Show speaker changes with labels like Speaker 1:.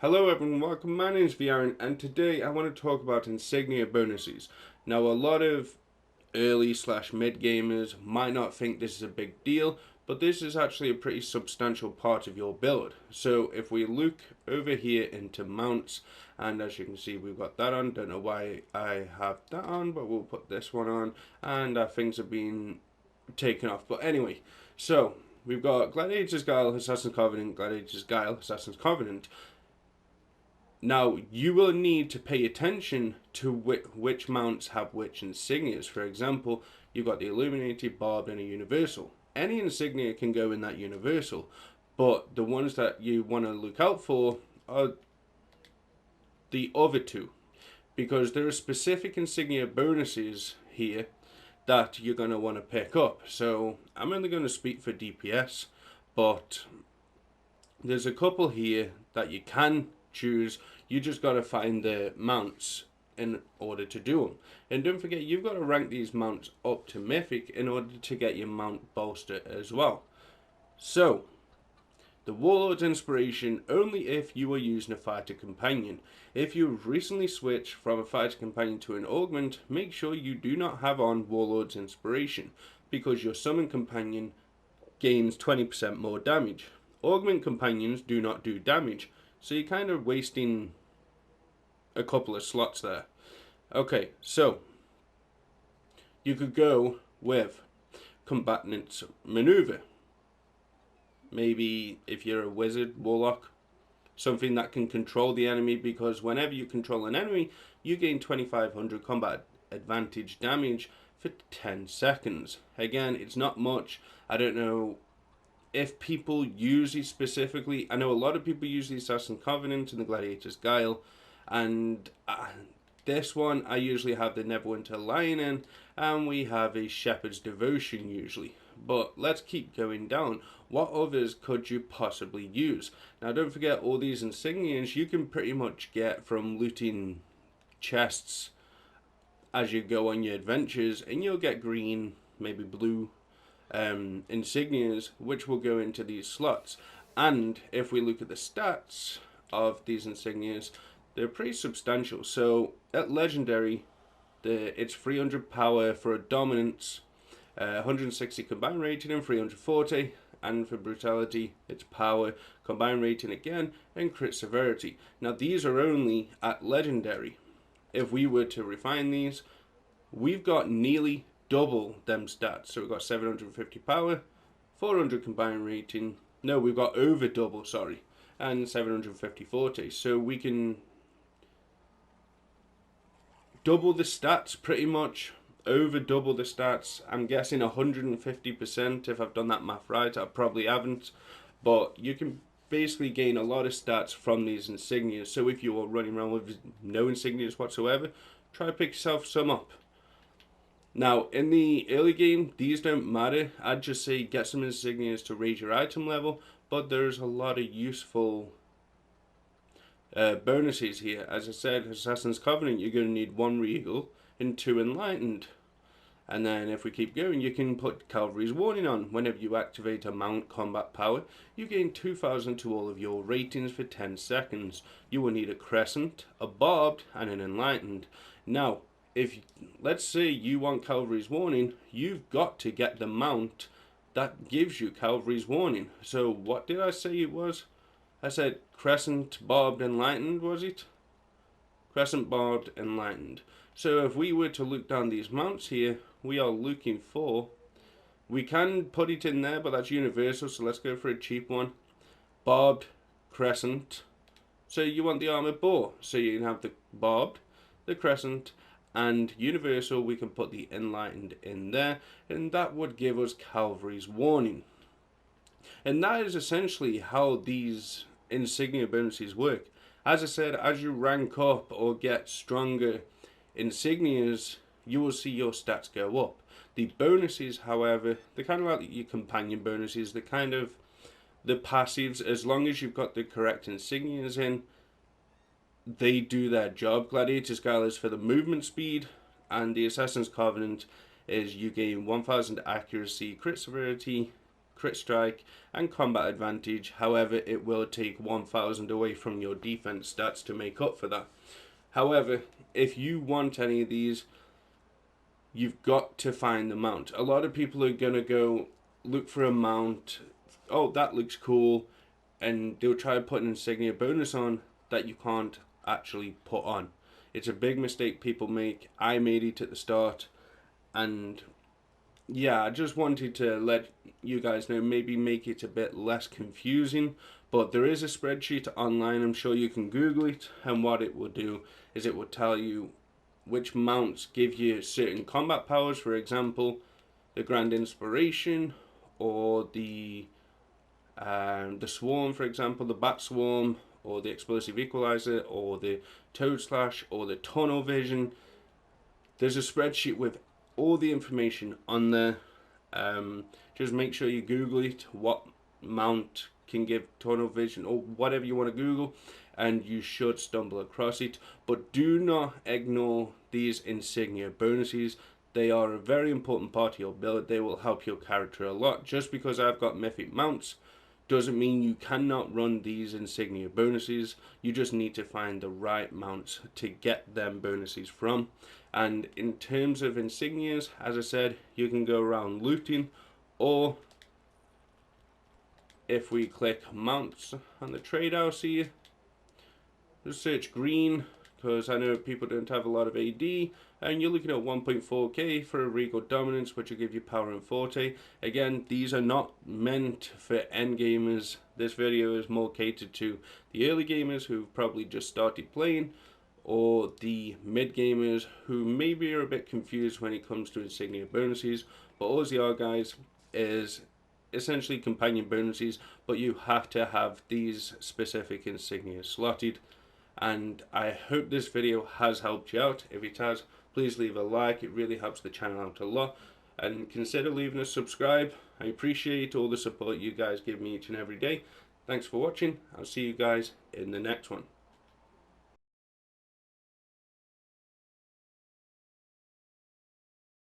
Speaker 1: Hello everyone, welcome. My name is Vaaron, and today I want to talk about Insignia Bonuses. Now, a lot of early slash mid gamers might not think this is a big deal, but this is actually a pretty substantial part of your build. So if we look over here into mounts, and as you can see we've got that on, don't know why I have that on, but we'll put this one on, and our things are being taken off. But anyway, so we've got Gladiator's Guile, Assassin's Covenant, Gladiator's Guile, Assassin's Covenant. Now, you will need to pay attention to which mounts have which insignias. For example, you've got the Illuminated, Barbed, and a Universal. Any insignia can go in that Universal, but the ones that you want to look out for are the other two, because there are specific insignia bonuses here that you're going to want to pick up. So, I'm only going to speak for DPS, but there's a couple here that you can choose. You just got to find the mounts in order to do them. And don't forget, you've got to rank these mounts up to Mythic in order to get your mount bolster as well. So, the Warlord's Inspiration only if you are using a Fighter Companion. If you've recently switched from a Fighter Companion to an Augment, make sure you do not have on Warlord's Inspiration, because your Summon Companion gains 20% more damage. Augment Companions do not do damage, so you're kind of wasting a couple of slots there. Okay, so you could go with Combatant Maneuver. Maybe if you're a Wizard, Warlock, something that can control the enemy, because whenever you control an enemy, you gain 2500 combat advantage damage for 10 seconds. Again, it's not much. I don't know if people use these specifically. I know a lot of people use the Assassin's Covenant and the Gladiator's Guile, and this one I usually have the Neverwinter Lion in, and we have a Shepherd's Devotion usually. But let's keep going down. What others could you possibly use? Now, don't forget, all these insignias you can pretty much get from looting chests as you go on your adventures, and you'll get green, maybe blue insignias, which will go into these slots. And if we look at the stats of these insignias, they're pretty substantial. So at legendary, it's 300 power for a dominance, 160 combined rating and 340, and for brutality it's power, combined rating again, and crit severity. Now these are only at legendary. If we were to refine these, we've got nearly double them stats. So we've got 750 power, 400 combined rating. No, we've got over double, sorry, and 750 forte. So we can double the stats pretty much, over double the stats. I'm guessing 150% if I've done that math right. I probably haven't, but you can basically gain a lot of stats from these insignias. So if you're running around with no insignias whatsoever, try to pick yourself some up. Now, in the early game, these don't matter. I'd just say get some insignias to raise your item level, but there's a lot of useful bonuses here. As I said, Assassin's Covenant, you're going to need 1 Regal and 2 Enlightened. And then if we keep going, you can put Cavalry's Warning on. Whenever you activate a mount combat power, you gain 2000 to all of your ratings for 10 seconds. You will need a Crescent, a Barbed, and an Enlightened. Now, if let's say you want Cavalry's Warning, you've got to get the mount that gives you Cavalry's Warning. So what did I say it was? I said Crescent, Barbed, Enlightened, was it? Crescent, Barbed, Enlightened. So if we were to look down these mounts here, we are looking for, we can put it in there, but that's universal, so let's go for a cheap one. Barbed, Crescent. So you want the Armored Boar, so you can have the Barbed, the Crescent, and universal. We can put the Enlightened in there, and that would give us Cavalry's Warning. And that is essentially how these insignia bonuses work. As I said, as you rank up or get stronger insignias, you will see your stats go up. The bonuses, however, they're kind of like your companion bonuses. They're kind of the passives. As long as you've got the correct insignias in, they do their job. Gladiator's Guile is for the movement speed, and the Assassin's Covenant is you gain 1000 accuracy, crit severity, crit strike and combat advantage. However, it will take 1000 away from your defense stats to make up for that. However, if you want any of these, you've got to find the mount. A lot of people are going to go look for a mount. Oh, that looks cool. And they'll try to put an insignia bonus on that you can't actually put on. It's a big mistake people make. I made it at the start. And yeah, I just wanted to let you guys know, maybe make it a bit less confusing. But there is a spreadsheet online. I'm sure you can Google it. And what it will do is it will tell you which mounts give you certain combat powers. For example, the Grand Inspiration, or the Swarm, for example, the Bat Swarm, or the Explosive Equalizer, or the Toad Slash, or the Tunnel Vision. There's a spreadsheet with all the information on there. Just make sure you Google it, what mount can give Tunnel Vision, or whatever you want to Google, and you should stumble across it. But do not ignore these insignia bonuses. They are a very important part of your build. They will help your character a lot. Just because I've got mythic mounts doesn't mean you cannot run these insignia bonuses. You just need to find the right mounts to get them bonuses from. And in terms of insignias, as I said, you can go around looting, or if we click mounts on the trade house here, just search green, because I know people don't have a lot of AD, and you're looking at 1.4k for a Regal Dominance, which will give you power and forte. Again, these are not meant for end gamers. This video is more catered to the early gamers who've probably just started playing, or the mid gamers who maybe are a bit confused when it comes to insignia bonuses. But all they are, guys, is essentially companion bonuses, but you have to have these specific insignias slotted. And I hope this video has helped you out. If it has, please leave a like. It really helps the channel out a lot. And consider leaving a subscribe. I appreciate all the support you guys give me each and every day. Thanks for watching. I'll see you guys in the next one.